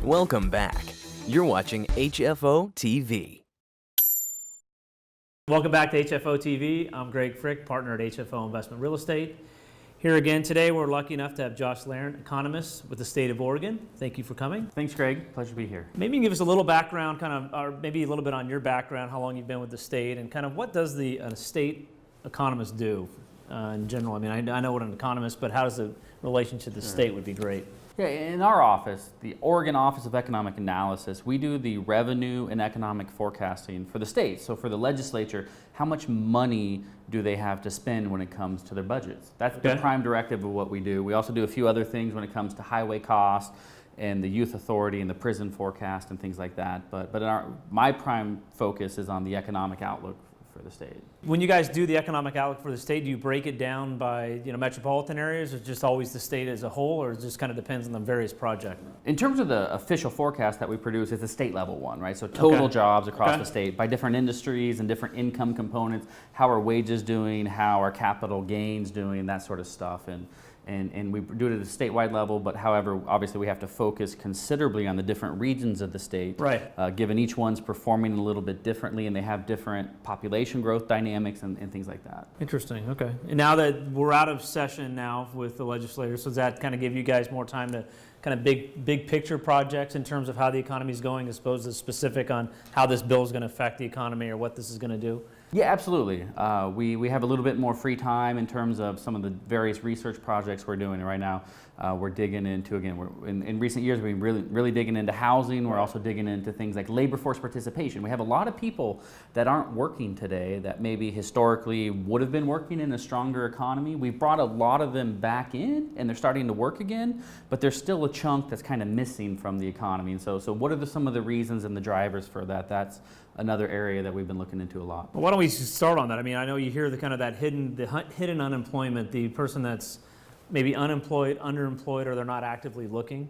Welcome back. You're watching HFO-TV. Welcome back to HFO-TV. I'm Greg Frick, partner at HFO Investment Real Estate. Here again today, we're lucky enough to have Josh Lehner, economist with the state of Oregon. Thank you for coming. Thanks, Greg. Pleasure to be here. Maybe you can give us a little background, or maybe a little bit on your background, how long you've been with the state, and kind of what does the state economist do in general? I mean, I know what an economist, but how does the relationship to the state would be great. Yeah, in our office, the Oregon Office of Economic Analysis, we do the revenue and economic forecasting for the state. So for the legislature, how much money do they have to spend when it comes to their budgets? That's the prime directive of what we do. We also do a few other things when it comes to highway costs and the youth authority and the prison forecast and things like that. But my prime focus is on the economic outlook for the state. When you guys do the economic outlook for the state, do you break it down by metropolitan areas, or just always the state as a whole, or it just kind of depends on the various projects? In terms of the official forecast that we produce, it's a state level one, right? So total jobs across the state by different industries and different income components. How are wages doing? How are capital gains doing? That sort of stuff. And we do it at a statewide level, but however, obviously we have to focus considerably on the different regions of the state, given each one's performing a little bit differently and they have different population growth dynamics and things like that. Interesting, okay. And now that we're out of session now with the legislators, so does that kind of give you guys more time to kind of big picture projects in terms of how the economy is going, as opposed to specific on how this bill is going to affect the economy or what this is going to do? Yeah, absolutely. We have a little bit more free time in terms of some of the various research projects we're doing right now. We're digging into, again, in recent years we've been really digging into housing. We're also digging into things like labor force participation. We have a lot of people that aren't working today that maybe historically would have been working in a stronger economy. We've brought a lot of them back in and they're starting to work again, but there's still a chunk that's kind of missing from the economy. And so what are some of the reasons and the drivers for that? That's another area that we've been looking into a lot. Well, why don't we start on that? I mean, I know you hear the kind of that hidden unemployment, the person that's maybe unemployed, underemployed, or they're not actively looking.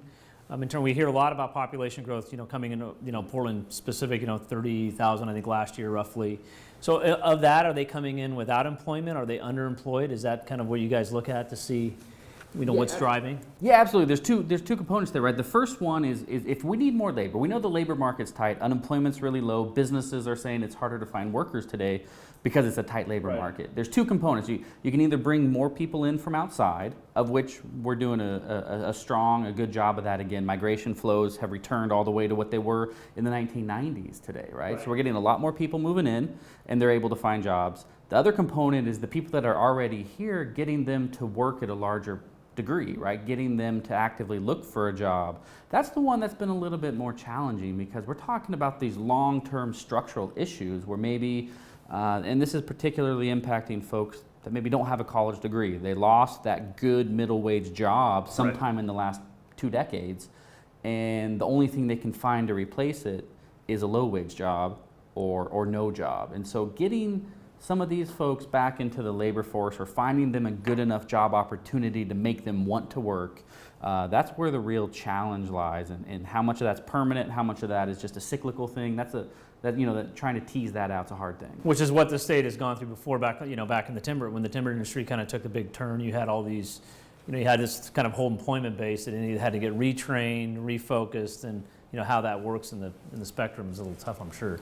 In turn, we hear a lot about population growth, coming in, Portland specific, 30,000, I think last year roughly. So of that, are they coming in without employment? Are they underemployed? Is that kind of what you guys look at to see what's driving? Yeah, absolutely. There's two components there, right? The first one is if we need more labor, we know the labor market's tight, unemployment's really low, businesses are saying it's harder to find workers today because it's a tight labor market. There's two components. You can either bring more people in from outside, of which we're doing a good job of that again. Migration flows have returned all the way to what they were in the 1990s today, right? So we're getting a lot more people moving in and they're able to find jobs. The other component is the people that are already here, getting them to work at a larger degree, right? Getting them to actively look for a job. That's the one that's been a little bit more challenging because we're talking about these long-term structural issues where maybe, and this is particularly impacting folks that maybe don't have a college degree. They lost that good middle wage job sometime in the last 2 decades, and the only thing they can find to replace it is a low wage job or no job. And so getting some of these folks back into the labor force or finding them a good enough job opportunity to make them want to work, that's where the real challenge lies, and how much of that's permanent, how much of that is just a cyclical thing. That trying to tease that out is a hard thing. Which is what the state has gone through before, back in the timber, when the timber industry kind of took a big turn. You had all these, you had this kind of whole employment base, and you had to get retrained, refocused, and how that works in the spectrum is a little tough, I'm sure.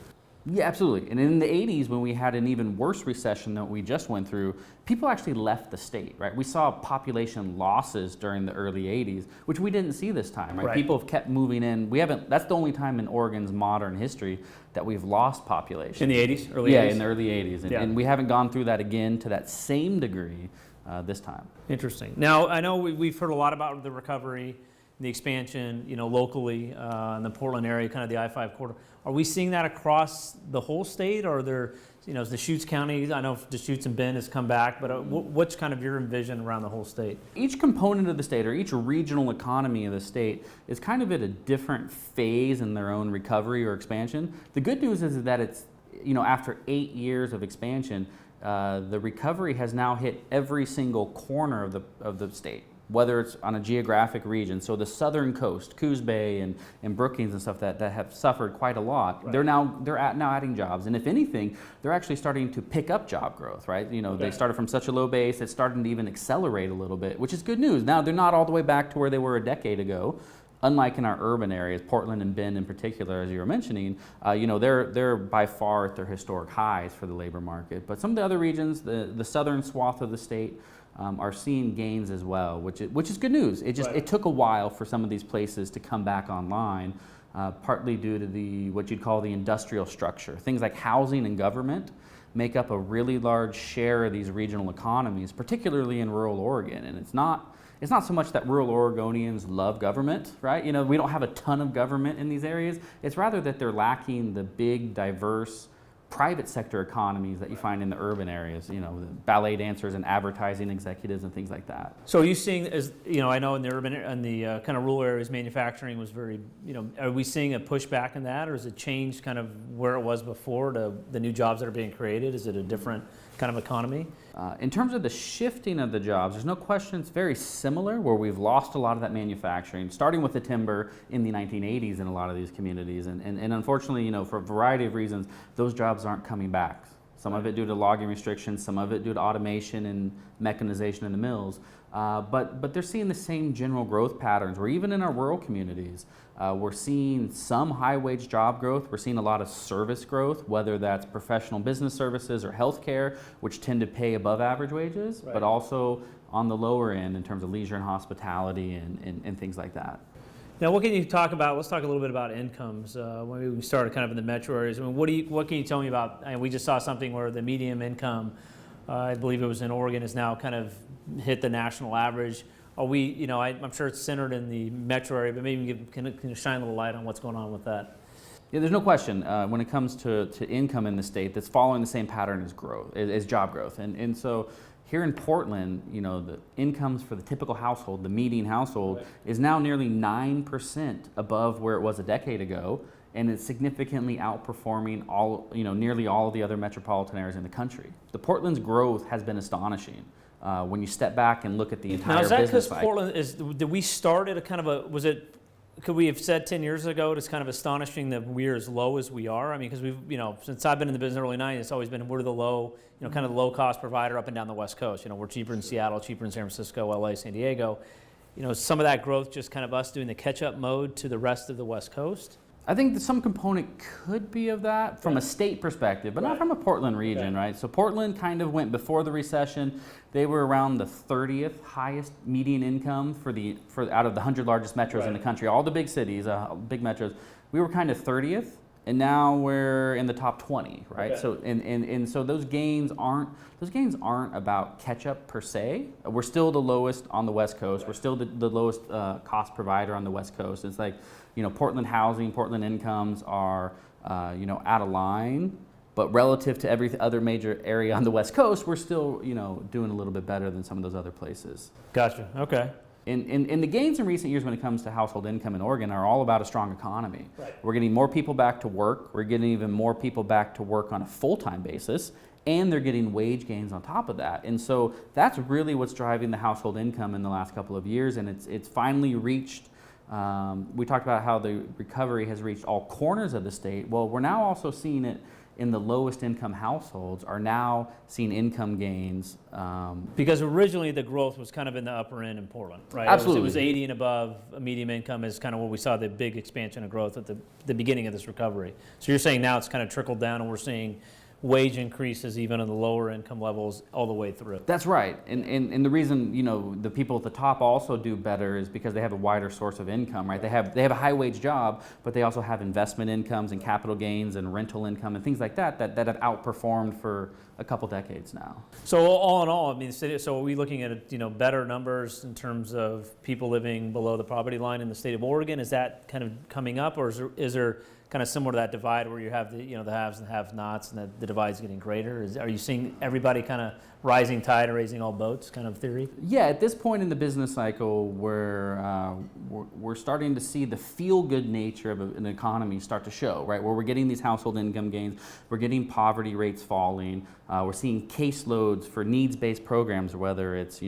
Yeah, absolutely. And in the 80s, when we had an even worse recession than what we just went through, people actually left the state, right? We saw population losses during the early 80s, which we didn't see this time, right? People have kept moving in. That's the only time in Oregon's modern history that we've lost population. In the 80s? Early 80s? Yeah, in the early 80s. And we haven't gone through that again to that same degree this time. Interesting. Now, I know we've heard a lot about the recovery, the expansion, locally in the Portland area, kind of the I-5 corridor. Are we seeing that across the whole state, or are there, is Deschutes County, I know Deschutes and Bend has come back, but what's kind of your vision around the whole state? Each component of the state, or each regional economy of the state, is kind of at a different phase in their own recovery or expansion. The good news is that it's, after 8 years of expansion, the recovery has now hit every single corner of the state. whether it's on a geographic region. So the southern coast, Coos Bay and Brookings and stuff that have suffered quite a lot, right. They're now adding jobs. And if anything, they're actually starting to pick up job growth, right? You know, okay. They started from such a low base, it's starting to even accelerate a little bit, which is good news. Now they're not all the way back to where they were a decade ago. unlike in our urban areas, Portland and Bend in particular, as you were mentioning, they're by far at their historic highs for the labor market. But some of the other regions, the southern swath of the state, are seeing gains as well, which is good news. It took a while for some of these places to come back online, partly due to what you'd call the industrial structure. Things like housing and government make up a really large share of these regional economies, particularly in rural Oregon. And it's not so much that rural Oregonians love government, right? We don't have a ton of government in these areas. It's rather that they're lacking the big, diverse private sector economies that you find in the urban areas, the ballet dancers and advertising executives and things like that. So are you seeing, I know in the urban and the kind of rural areas, manufacturing was very, are we seeing a pushback in that, or has it changed kind of where it was before to the new jobs that are being created? Is it a different kind of economy? In terms of the shifting of the jobs, there's no question it's very similar, where we've lost a lot of that manufacturing, starting with the timber in the 1980s in a lot of these communities. And unfortunately, for a variety of reasons, those jobs aren't coming back. Some of it due to logging restrictions, some of it due to automation and mechanization in the mills. But they're seeing the same general growth patterns, where even in our rural communities, we're seeing some high-wage job growth. We're seeing a lot of service growth, whether that's professional business services or healthcare, which tend to pay above average wages, but also on the lower end in terms of leisure and hospitality and things like that. Now, what can you talk about? Let's talk a little bit about incomes. Maybe we started kind of in the metro areas. I mean, what can you tell me about? We just saw something where the median income, I believe it was in Oregon, is now kind of hit the national average. Are we, I'm sure it's centered in the metro area, but maybe can you shine a little light on what's going on with that? Yeah, there's no question when it comes to income in the state that's following the same pattern as growth, as job growth. And so here in Portland, the incomes for the typical household, the median household, is now nearly 9% above where it was a decade ago, and it's significantly outperforming nearly all of the other metropolitan areas in the country. The Portland's growth has been astonishing. When you step back and look at the entire business cycle. Now, is that because Portland did we start at a kind of could we have said 10 years ago it's kind of astonishing that we're as low as we are? I mean, because we've, since I've been in the business in the early 90s, it's always been we're the low, kind of the low cost provider up and down the West Coast. We're cheaper in Seattle, cheaper in San Francisco, LA, San Diego. Some of that growth just kind of us doing the catch-up mode to the rest of the West Coast. I think that some component could be of that from a state perspective, but not from a Portland region, right? So Portland kind of went before the recession. They were around the 30th highest median income for out of the 100 largest metros in the country. All the big cities, big metros, we were kind of 30th, and now we're in the top 20, right? Okay. So and so those gains aren't about catch up per se. We're still the lowest on the West Coast. We're still the lowest cost provider on the West Coast. It's like, Portland housing, Portland incomes are, out of line, but relative to every other major area on the West Coast, we're still, doing a little bit better than some of those other places. Gotcha. Okay. And the gains in recent years when it comes to household income in Oregon are all about a strong economy. Right. We're getting more people back to work. We're getting even more people back to work on a full-time basis, and they're getting wage gains on top of that. And so that's really what's driving the household income in the last couple of years, and it's finally reached. We talked about how the recovery has reached all corners of the state. Well, we're now also seeing it in the lowest income households are now seeing income gains. Because originally the growth was kind of in the upper end in Portland, right? Absolutely. It was 80 and above. A medium income is kind of what we saw the big expansion of growth at the beginning of this recovery. So you're saying now it's kind of trickled down and we're seeing wage increases even on the lower income levels all the way through. That's right. And the reason, the people at the top also do better is because they have a wider source of income, right? They have a high wage job, but they also have investment incomes and capital gains and rental income and things like that have outperformed for a couple decades now. So all in all, so are we looking at better numbers in terms of people living below the poverty line in the state of Oregon? Is that kind of coming up, or is there kind of similar to that divide where you have the haves and have-nots, and the divide's getting greater? Are you seeing everybody kind of rising tide or raising all boats kind of theory? Yeah, at this point in the business cycle, we're starting to see the feel-good nature of an economy start to show, right? Where we're getting these household income gains, we're getting poverty rates falling, we're seeing caseloads for needs-based programs, whether it's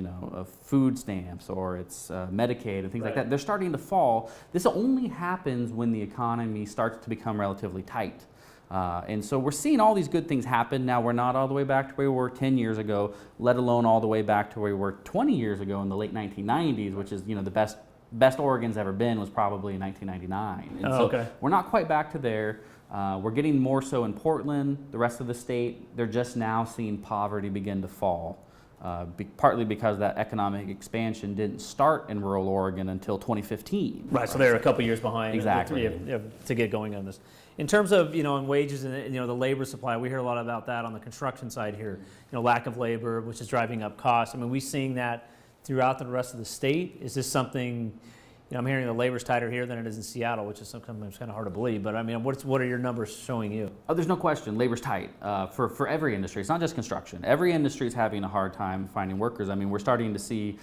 food stamps or it's Medicaid and things like that. They're starting to fall. This only happens when the economy starts to become relatively tight. And so we're seeing all these good things happen. Now we're not all the way back to where we were 10 years ago, let alone all the way back to where we were 20 years ago in the late 1990s, which is the best Best Oregon's ever been was probably in 1999. And okay. We're not quite back to there. We're getting more so in Portland, the rest of the state. They're just now seeing poverty begin to fall, partly because that economic expansion didn't start in rural Oregon until 2015. Right, so they're a couple years behind. Exactly. To get going on this. In terms of, in wages and, the labor supply, we hear a lot about that on the construction side here. Lack of labor, which is driving up costs. I mean, we're seeing that throughout the rest of the state. Is this something, I'm hearing the labor's tighter here than it is in Seattle, which is sometimes kind of hard to believe. But I mean, what are your numbers showing you? Oh, there's no question, labor's tight for every industry. It's not just construction. Every industry is having a hard time finding workers. I mean, we're starting to see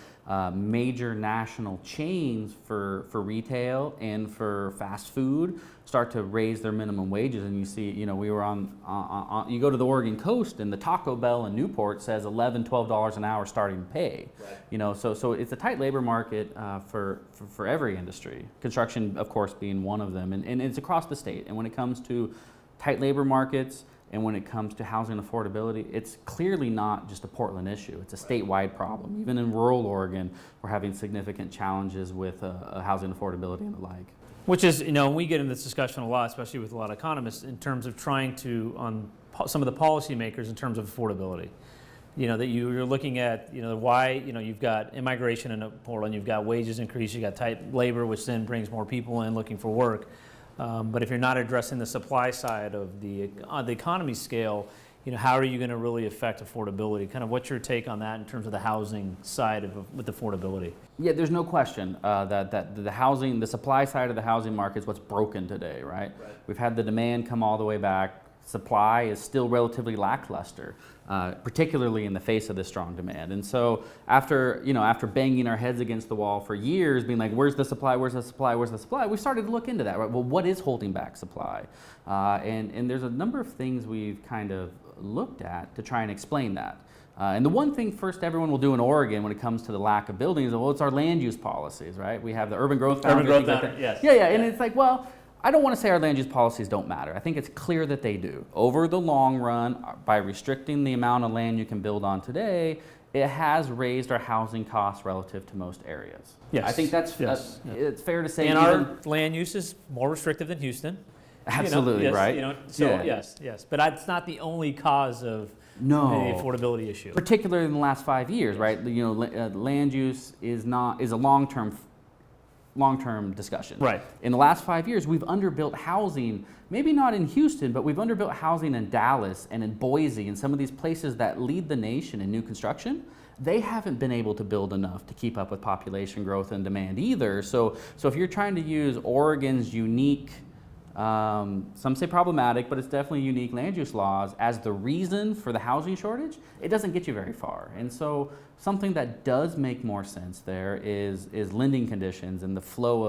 major national chains for retail and for fast food start to raise their minimum wages. And you see, we were on you go to the Oregon coast and the Taco Bell in Newport says $11, $12 an hour starting pay. Right. So it's a tight labor market for every industry. Construction, of course, being one of them, and it's across the state. And when it comes to tight labor markets and when it comes to housing affordability, it's clearly not just a Portland issue. It's a statewide problem. Even in rural Oregon, we're having significant challenges with housing affordability and the like. Which is, we get in this discussion a lot, especially with a lot of economists, in terms of trying to, on some of the policymakers, in terms of affordability. That you're looking at, why, you've got immigration in Portland, you've got wages increase, you've got tight labor, which then brings more people in looking for work. But if you're not addressing the supply side of the economy scale, how are you going to really affect affordability? Kind of what's your take on that in terms of the housing side with affordability? Yeah, there's no question that the supply side of the housing market is what's broken today, right? We've had the demand come all the way back. Supply is still relatively lackluster, particularly in the face of this strong demand. And so after banging our heads against the wall for years, being like, where's the supply, where's the supply, where's the supply? We started to look into that, right? Well, what is holding back supply? And there's a number of things we've kind of looked at to try and explain that. And the one thing first everyone will do in Oregon when it comes to the lack of buildings, well, it's our land use policies, right? We have the urban growth boundary. Yes. Yeah, and it's like, well, I don't want to say our land use policies don't matter. I think it's clear that they do. Over the long run, by restricting the amount of land you can build on today, it has raised our housing costs relative to most areas. Yes. I think that's it's fair to say. And our land use is more restrictive than Houston. Absolutely, yes, right? Yes. But it's not the only cause of the affordability issue. Particularly in the last 5 years, right? Land use is a long-term discussion. Right. In the last 5 years, we've underbuilt housing, maybe not in Houston, but we've underbuilt housing in Dallas and in Boise and some of these places that lead the nation in new construction. They haven't been able to build enough to keep up with population growth and demand either. So if you're trying to use Oregon's unique, some say problematic, but it's definitely unique land use laws as the reason for the housing shortage, it doesn't get you very far. And so something that does make more sense there is lending conditions and the flow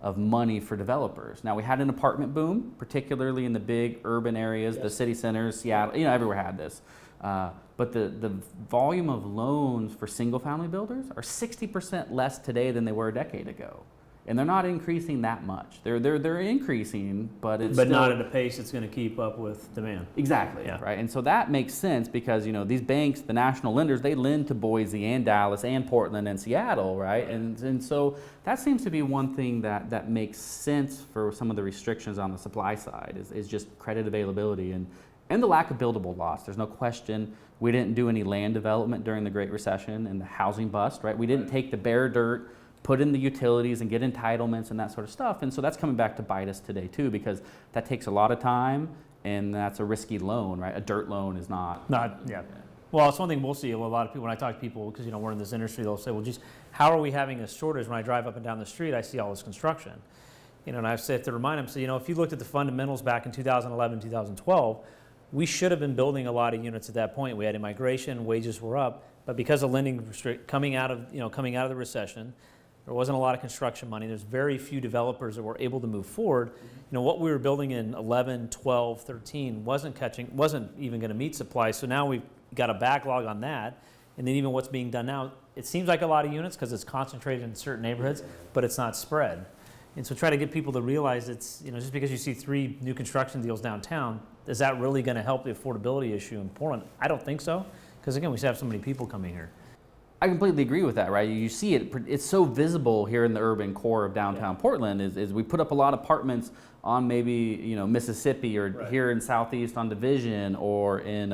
of money for developers. Now, we had an apartment boom, particularly in the big urban areas, the city centers, Seattle, everywhere had this. But the volume of loans for single family builders are 60% less today than they were a decade ago. And they're not increasing that much. They're increasing, but it's still not at a pace that's going to keep up with demand. Exactly, right? And so that makes sense because these banks, the national lenders, they lend to Boise and Dallas and Portland and Seattle, right? And so that seems to be one thing that makes sense for some of the restrictions on the supply side is just credit availability and the lack of buildable lots. There's no question we didn't do any land development during the Great Recession and the housing bust, right? We didn't take the bare dirt, put in the utilities and get entitlements and that sort of stuff. And so that's coming back to bite us today too, because that takes a lot of time and that's a risky loan, right? A dirt loan is not. Well, it's one thing we'll see. A lot of people, when I talk to people, because we're in this industry, they'll say, well, geez, how are we having a shortage? When I drive up and down the street, I see all this construction. And I have to remind them, so if you looked at the fundamentals back in 2011, 2012, we should have been building a lot of units at that point. We had immigration, wages were up, but because of lending coming out of the recession, there wasn't a lot of construction money. There's very few developers that were able to move forward. What we were building in 11, 12, 13 wasn't even going to meet supply. So now we've got a backlog on that. And then even what's being done now, it seems like a lot of units because it's concentrated in certain neighborhoods, but it's not spread. And so try to get people to realize it's, just because you see 3 new construction deals downtown, is that really going to help the affordability issue in Portland? I don't think so. Because again, we have so many people coming here. I completely agree with that, right? You see it, it's so visible here in the urban core of downtown Portland is we put up a lot of apartments on maybe, Mississippi or here in Southeast on Division or in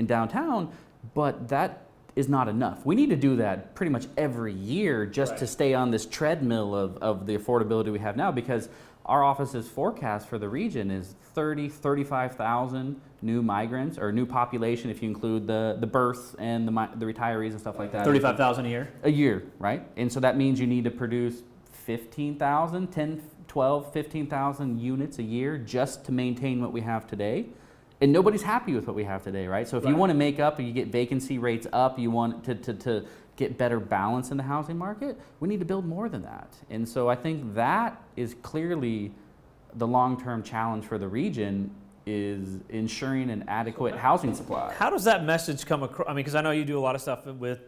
downtown, but that is not enough. We need to do that pretty much every year just to stay on this treadmill of the affordability we have now, because our office's forecast for the region is 35,000 new migrants, or new population if you include the births and the retirees and stuff like that. 35,000 a year? A year, right? And so that means you need to produce 15,000, 10, 12, 15,000 units a year just to maintain what we have today. And nobody's happy with what we have today, right? So if you want to make up and you get vacancy rates up, you want to get better balance in the housing market, we need to build more than that. And so I think that is clearly the long-term challenge for the region, is ensuring an adequate housing supply. How does that message come across? I mean, because I know you do a lot of stuff with,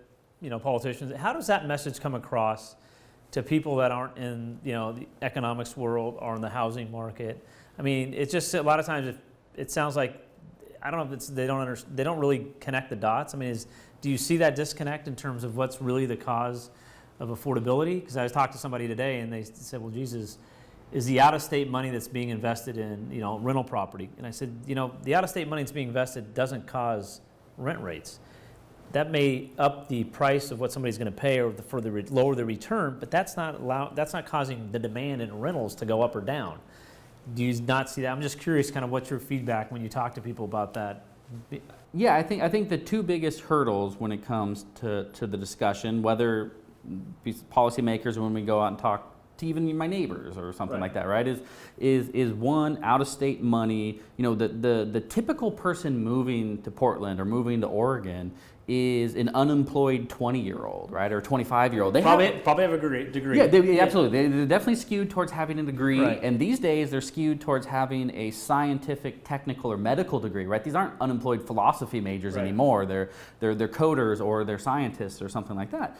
politicians. How does that message come across to people that aren't in, the economics world or in the housing market? I mean, it's just a lot of times it sounds like, I don't know if it's they don't really connect the dots. I mean, do you see that disconnect in terms of what's really the cause of affordability? Because I was talking to somebody today and they said, well, Jesus, is the out-of-state money that's being invested in, rental property? And I said, the out-of-state money that's being invested doesn't cause rent rates. That may up the price of what somebody's going to pay or lower the return, but that's not causing the demand in rentals to go up or down. Do you not see that? I'm just curious, kind of what's your feedback when you talk to people about that? Yeah, I think the two biggest hurdles when it comes to the discussion, whether policymakers or when we go out and talk to even my neighbors or something like that, right? Is one, out-of-state money. The typical person moving to Portland or moving to Oregon is an unemployed 20-year-old, right, or 25-year-old. They probably have a degree. Yeah, absolutely. They're definitely skewed towards having a degree, right. And these days they're skewed towards having a scientific, technical, or medical degree, right? These aren't unemployed philosophy majors anymore. They're coders or they're scientists or something like that.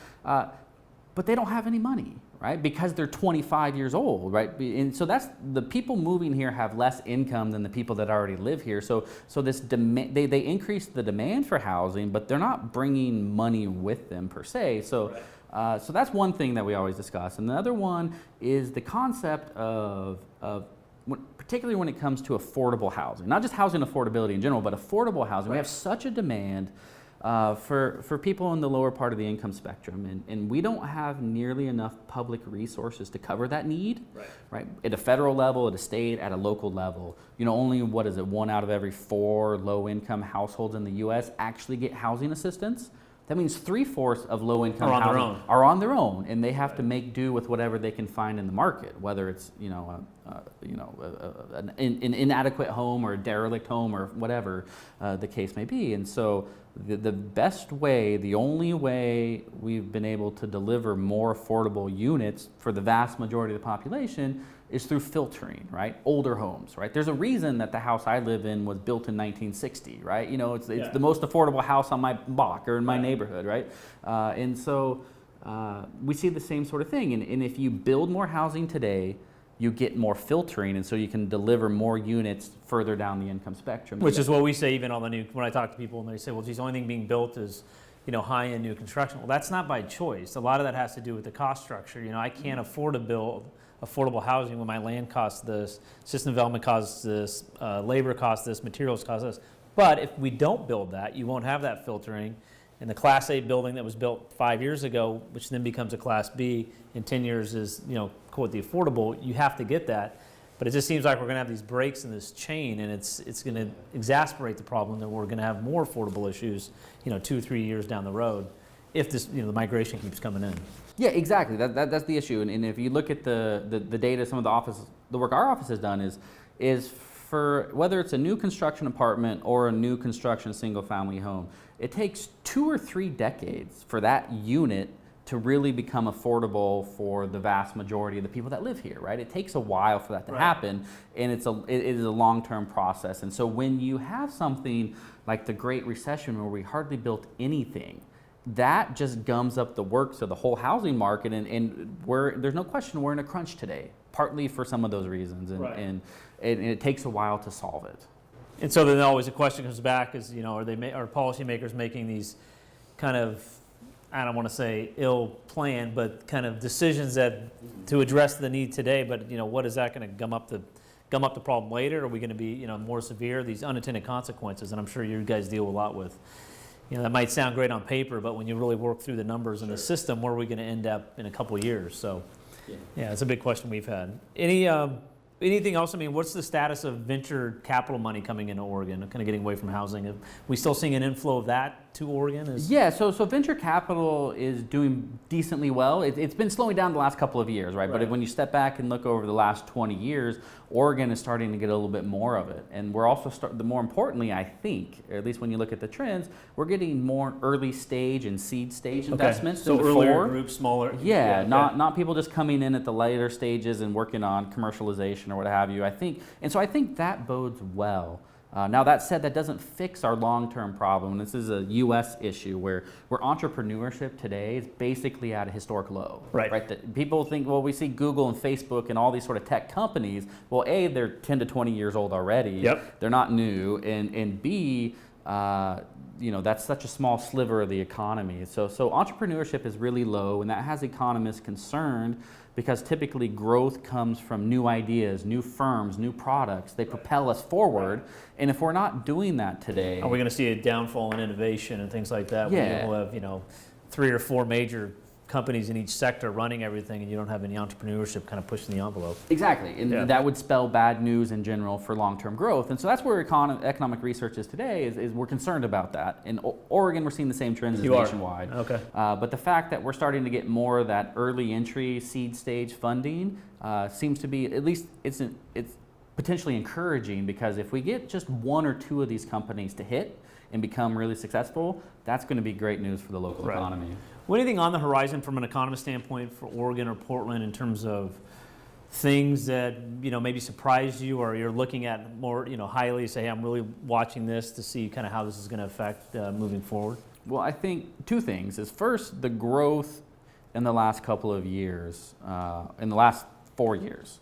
But they don't have any money, right? Because they're 25 years old, right? And so that's the people moving here have less income than the people that already live here. So this they increase the demand for housing, but they're not bringing money with them per se. So that's one thing that we always discuss. And the other one is the concept of particularly when it comes to affordable housing, not just housing affordability in general, but affordable housing. We have such a demand for people in the lower part of the income spectrum, and we don't have nearly enough public resources to cover that need, right? At a federal level, at a state, at a local level. Only, 1 out of every 4 low-income households in the U.S. actually get housing assistance. That means 3/4 of low-income housing are on their own, and they have to make do with whatever they can find in the market, whether it's an inadequate home or a derelict home or whatever the case may be. And so the best way, the only way we've been able to deliver more affordable units for the vast majority of the population is through filtering, right? Older homes, right? There's a reason that the house I live in was built in 1960, right? It's the most affordable house on my block or in my neighborhood, right? And so we see the same sort of thing. And if you build more housing today, you get more filtering, and so you can deliver more units further down the income spectrum. Which is what we say even on when I talk to people and they say, well, geez, the only thing being built is, high-end new construction. Well, that's not by choice. A lot of that has to do with the cost structure. I can't afford to build affordable housing when my land costs this, system development costs this, labor costs this, materials cost this. But if we don't build that, you won't have that filtering. And the Class A building that was built 5 years ago, which then becomes a Class B in 10 years is, quote, the affordable, you have to get that. But it just seems like we're going to have these breaks in this chain, and it's going to exacerbate the problem that we're going to have more affordable issues, 2-3 years down the road, if this, the migration keeps coming in. Yeah, exactly. That's the issue. And if you look at the data, some of the work our office has done is for whether it's a new construction apartment or a new construction single-family home, it takes 2 or 3 decades for that unit to really become affordable for the vast majority of the people that live here, right? It takes a while for that to happen, and it is a long-term process. And so when you have something like the Great Recession where we hardly built anything, that just gums up the works of the whole housing market, and there's no question we're in a crunch today, partly for some of those reasons, and it takes a while to solve it. And so then always the question comes back is, are policymakers making these kind of I don't want to say ill-planned, but kind of decisions that to address the need today. But what is that going to gum up the problem later? Are we going to be more severe? These unintended consequences, and I'm sure you guys deal a lot with. That might sound great on paper, but when you really work through the numbers in the system, where are we going to end up in a couple of years? So, yeah, it's a big question we've had. Anything else? I mean, what's the status of venture capital money coming into Oregon, kind of getting away from housing? Are we still seeing an inflow of that to Oregon? Yeah, so venture capital is doing decently well. It's been slowing down the last couple of years, right? But when you step back and look over the last 20 years, Oregon is starting to get a little bit more of it. And we're also, more importantly, I think, or at least when you look at the trends, we're getting more early stage and seed stage investments. So earlier groups, smaller. Yeah, not people just coming in at the later stages and working on commercialization or what have you. I think that bodes well. Now that said, that doesn't fix our long-term problem. This is a U.S. issue where entrepreneurship today is basically at a historic low. Right. That people think, well, we see Google and Facebook and all these sort of tech companies. Well, A, they're 10 to 20 years old already. Yep. They're not new, and B, that's such a small sliver of the economy. So entrepreneurship is really low, and that has economists concerned because typically growth comes from new ideas, new firms, new products. They propel us forward, and if we're not doing that today, are we going to see a downfall in innovation and things like that? Yeah. We'll have 3 or 4 major companies in each sector running everything, and you don't have any entrepreneurship kind of pushing the envelope. Exactly, and that would spell bad news in general for long-term growth. And so that's where economic research is today, is we're concerned about that. In Oregon, we're seeing the same trends as nationwide. Okay. But the fact that we're starting to get more of that early entry seed stage funding seems to be, at least it's potentially encouraging, because if we get just 1 or 2 of these companies to hit and become really successful, that's going to be great news for the local economy. Anything on the horizon from an economist standpoint for Oregon or Portland in terms of things that maybe surprised you, or you're looking at more highly, say, hey, I'm really watching this to see kind of how this is going to affect moving forward? Well, I think 2 things. Is first, the growth in the last couple of years, in the last 4 years,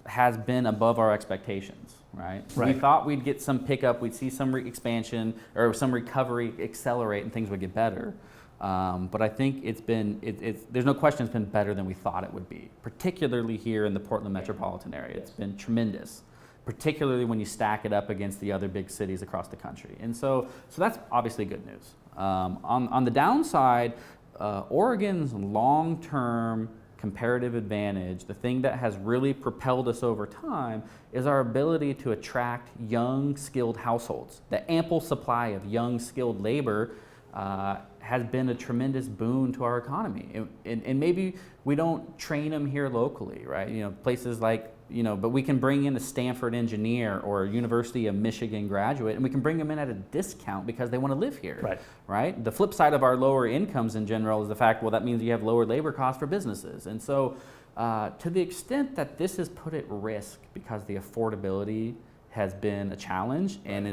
has been above our expectations. Right. We thought we'd get some pickup, we'd see some expansion or some recovery accelerate, and things would get better. But I think there's no question it's been better than we thought it would be, particularly here in the Portland metropolitan area. It's been tremendous, particularly when you stack it up against the other big cities across the country. And so that's obviously good news. On the downside, Oregon's long-term comparative advantage, the thing that has really propelled us over time, is our ability to attract young, skilled households. The ample supply of young, skilled labor has been a tremendous boon to our economy. And maybe we don't train them here locally, right? Places like, but we can bring in a Stanford engineer or a University of Michigan graduate, and we can bring them in at a discount because they want to live here, right? The flip side of our lower incomes in general is the fact, well, that means you have lower labor costs for businesses. And so to the extent that this is put at risk because the affordability has been a challenge and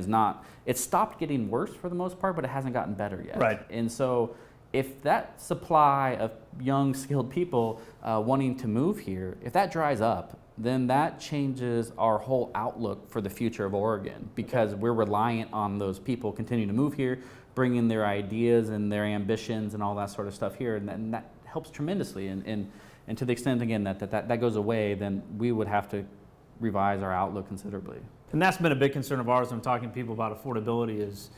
it's stopped getting worse for the most part, but it hasn't gotten better yet. Right. And so if that supply of young, skilled people wanting to move here, if that dries up, then that changes our whole outlook for the future of Oregon, because we're reliant on those people continuing to move here, bringing their ideas and their ambitions and all that sort of stuff here, and that helps tremendously. And to the extent, again, that goes away, then we would have to revise our outlook considerably. And that's been a big concern of ours when I'm talking to people about affordability is,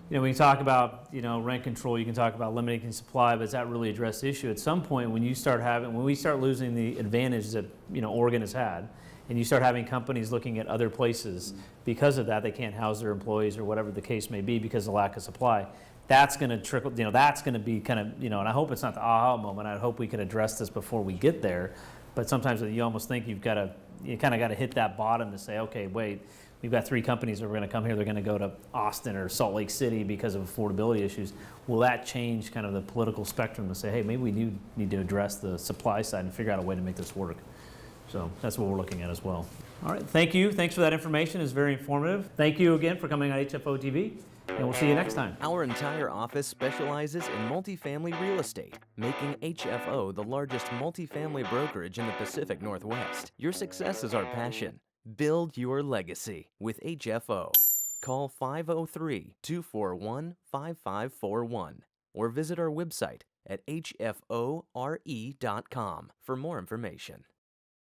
when you talk about, rent control, you can talk about limiting supply, but does that really address the issue? At some point, when we start losing the advantage that, Oregon has had, and you start having companies looking at other places because of that, they can't house their employees or whatever the case may be because of lack of supply. That's going to trickle, that's going to be kind of, and I hope it's not the aha moment. I hope we can address this before we get there. But sometimes you almost think you kind of got to hit that bottom to say, okay, wait, we've got 3 companies that are going to come here. They're going to go to Austin or Salt Lake City because of affordability issues. Will that change kind of the political spectrum to say, hey, maybe we need to address the supply side and figure out a way to make this work? So that's what we're looking at as well. All right, thank you. Thanks for that information. It's very informative. Thank you again for coming on HFO-TV, and we'll see you next time. Our entire office specializes in multifamily real estate, making HFO the largest multifamily brokerage in the Pacific Northwest. Your success is our passion. Build your legacy with HFO. Call 503-241-5541 or visit our website at hfore.com for more information.